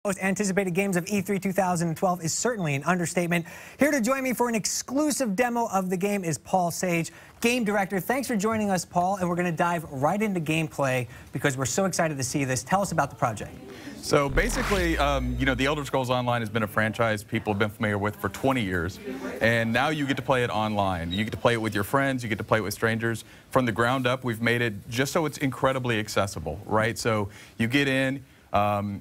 Most anticipated games of E3 2012 is certainly an understatement. Here to join me for an exclusive demo of the game is Paul Sage, game director. Thanks for joining us, Paul, and we're going to dive right into gameplay because we're so excited to see this. Tell us about the project. So basically, you know, The Elder Scrolls Online has been a franchise people have been familiar with for 20 years, and now you get to play it online. You get to play it with your friends, you get to play it with strangers. From the ground up, we've made it just so it's incredibly accessible, right? So you get in,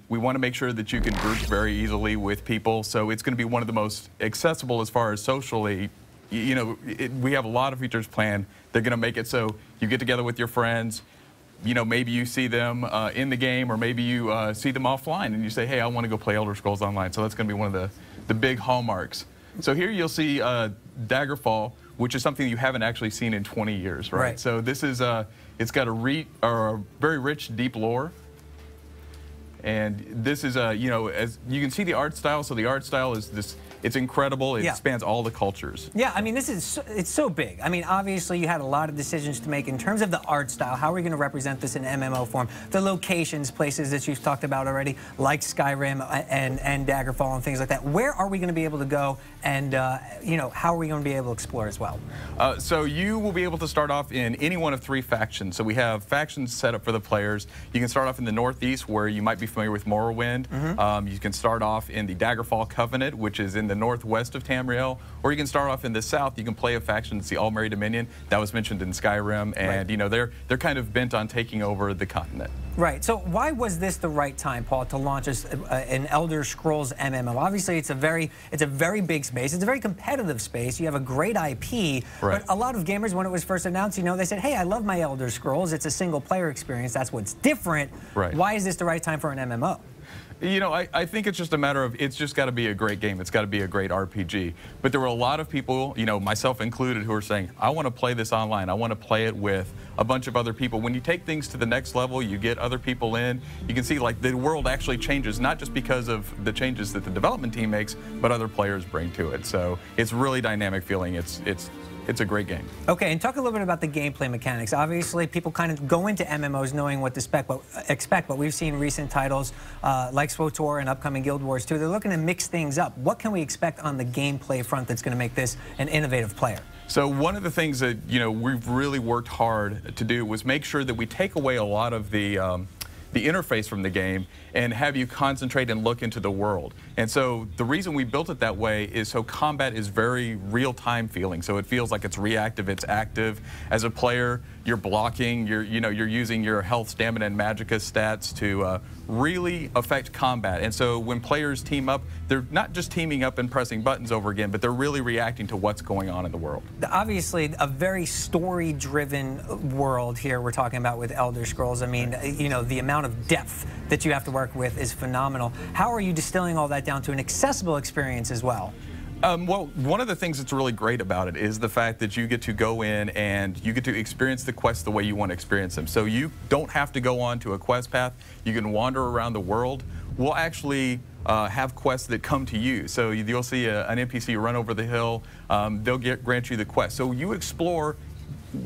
we want to make sure that you can group very easily with people, so it's going to be one of the most accessible as far as socially. You know, we have a lot of features planned. They're going to make it so you get together with your friends. You know, maybe you see them in the game, or maybe you see them offline, and you say, hey, I want to go play Elder Scrolls Online. So that's going to be one of the big hallmarks. So here you'll see Daggerfall, which is something you haven't actually seen in 20 years, right? So this is, it's got a very rich, deep lore. And this is, you know, as you can see the art style. So the art style is this. It's incredible. It spans all the cultures. Yeah, I mean, it's so big. I mean, obviously, you had a lot of decisions to make in terms of the art style. How are we going to represent this in MMO form? The locations, places that you've talked about already, like Skyrim and Daggerfall and things like that. Where are we going to be able to go, and you know, how are we going to be able to explore as well? So you will be able to start off in any one of 3 factions. So we have factions set up for the players. You can start off in the Northeast, where you might be familiar with Morrowind. You can start off in the Daggerfall Covenant, which is in the northwest of Tamriel, or you can start off in the south. You can play a faction that's the All-Merry Dominion that was mentioned in Skyrim, and you know, they're kind of bent on taking over the continent. Right. So why was this the right time, Paul, to launch an Elder Scrolls MMO? Obviously, it's a very big space. It's a very competitive space. You have a great IP, but a lot of gamers, when it was first announced, you know, they said, hey, I love my Elder Scrolls. It's a single-player experience. That's what's different. Why is this the right time for an MMO? You know, I think it's just a matter of, it's just got to be a great game. It's got to be a great RPG. But there were a lot of people, you know, myself included, who are saying, I want to play this online. I want to play it with a bunch of other people. When you take things to the next level, you get other people in, you can see like the world actually changes, not just because of the changes that the development team makes, but other players bring to it. So it's really dynamic feeling. It's a great game. Okay, and talk a little bit about the gameplay mechanics. Obviously, people kind of go into MMOs knowing what to expect, but we've seen recent titles like SWTOR and upcoming Guild Wars 2. They're looking to mix things up. What can we expect on the gameplay front that's going to make this an innovative player? So one of the things that, you know, we've really worked hard to do was make sure that we take away a lot of the interface from the game and have you concentrate and look into the world. And so the reason we built it that way is so combat is very real-time feeling. So it feels like it's reactive, it's active. As a player, you're blocking, you're using your health, stamina, and magicka stats to really affect combat. And so when players team up, they're not just teaming up and pressing buttons over again, but they're really reacting to what's going on in the world. Obviously, a very story-driven world here we're talking about with Elder Scrolls. I mean, you know, the amount of depth that you have to work with is phenomenal. How are you distilling all that down to an accessible experience as well? Well, one of the things that's really great about it is the fact that you get to go in and you get to experience the quests the way you want to experience them. So you don't have to go on to a quest path. You can wander around the world. We'll actually have quests that come to you. So you'll see an NPC run over the hill. They'll grant you the quest. So you explore,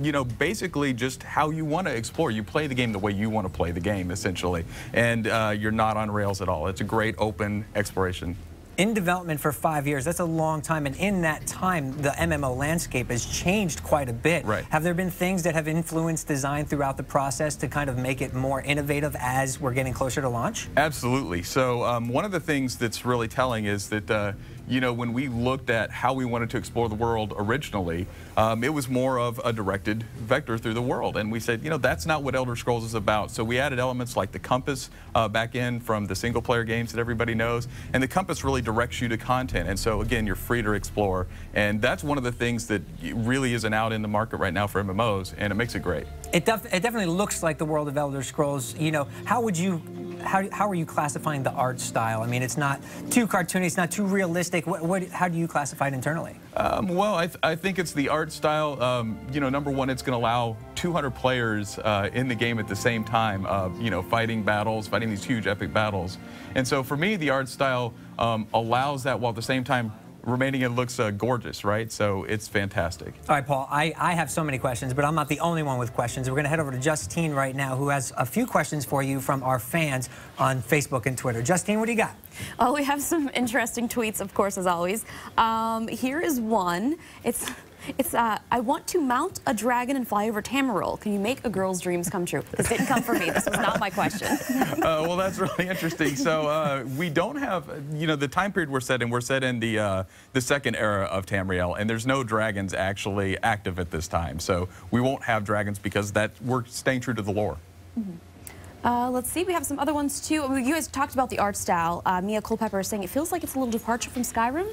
you know, basically just how you want to explore. You play the game the way you want to play the game, essentially. And you're not on rails at all. It's a great open exploration. In development for 5 years, that's a long time, and in that time, the MMO landscape has changed quite a bit. Have there been things that have influenced design throughout the process to kind of make it more innovative as we're getting closer to launch? Absolutely. So one of the things that's really telling is that you know, when we looked at how we wanted to explore the world originally, it was more of a directed vector through the world. And we said, you know, that's not what Elder Scrolls is about. So we added elements like the compass back in from the single-player games that everybody knows. And the compass really directs you to content. And so, again, you're free to explore. And that's one of the things that really isn't out in the market right now for MMOs, and it makes it great. It definitely looks like the world of Elder Scrolls. You know, how are you classifying the art style? I mean, it's not too cartoony, it's not too realistic. How do you classify it internally? Well, I think it's the art style. You know, number one, it's going to allow 200 players in the game at the same time, you know, fighting these huge epic battles. And so for me, the art style allows that, while at the same time remaining. It looks gorgeous, right? So it's fantastic. All right, Paul, I have so many questions, but I'm not the only one with questions. We're going to head over to Justine right now, who has a few questions for you from our fans on Facebook and Twitter. Justine, what do you got? Well, we have some interesting tweets, of course, as always. Here is one. It's I want to mount a dragon and fly over Tamriel. Can you make a girl's dreams come true? This didn't come from me. This was not my question. Well, that's really interesting. So we don't have, the time period we're set in the second era of Tamriel, and there's no dragons actually active at this time. So we won't have dragons because we're staying true to the lore. Mm-hmm. Let's see, we have some other ones too. You guys talked about the art style. Mia Culpepper is saying it feels like it's a little departure from Skyrim.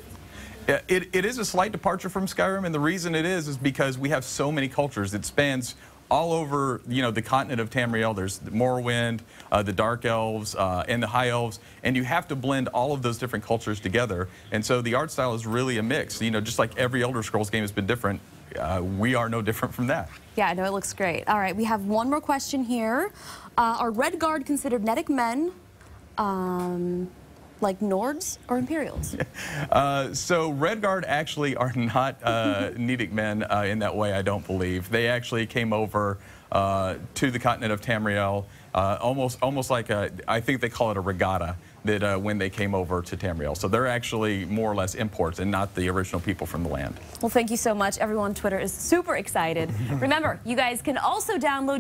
It is a slight departure from Skyrim, and the reason it is because we have so many cultures. It spans all over, the continent of Tamriel. There's Morrowind, the Dark Elves, and the High Elves, and you have to blend all of those different cultures together. And so the art style is really a mix. Just like every Elder Scrolls game has been different, we are no different from that. Yeah, I know, it looks great. All right, we have one more question here. Are Redguard considered Nedic men? Like Nords or Imperials? So Redguard actually are not Nedic men in that way, I don't believe. They actually came over to the continent of Tamriel, almost like I think they call it a regatta, that when they came over to Tamriel. So they're actually more or less imports and not the original people from the land. Well, thank you so much. Everyone on Twitter is super excited. Remember, you guys can also download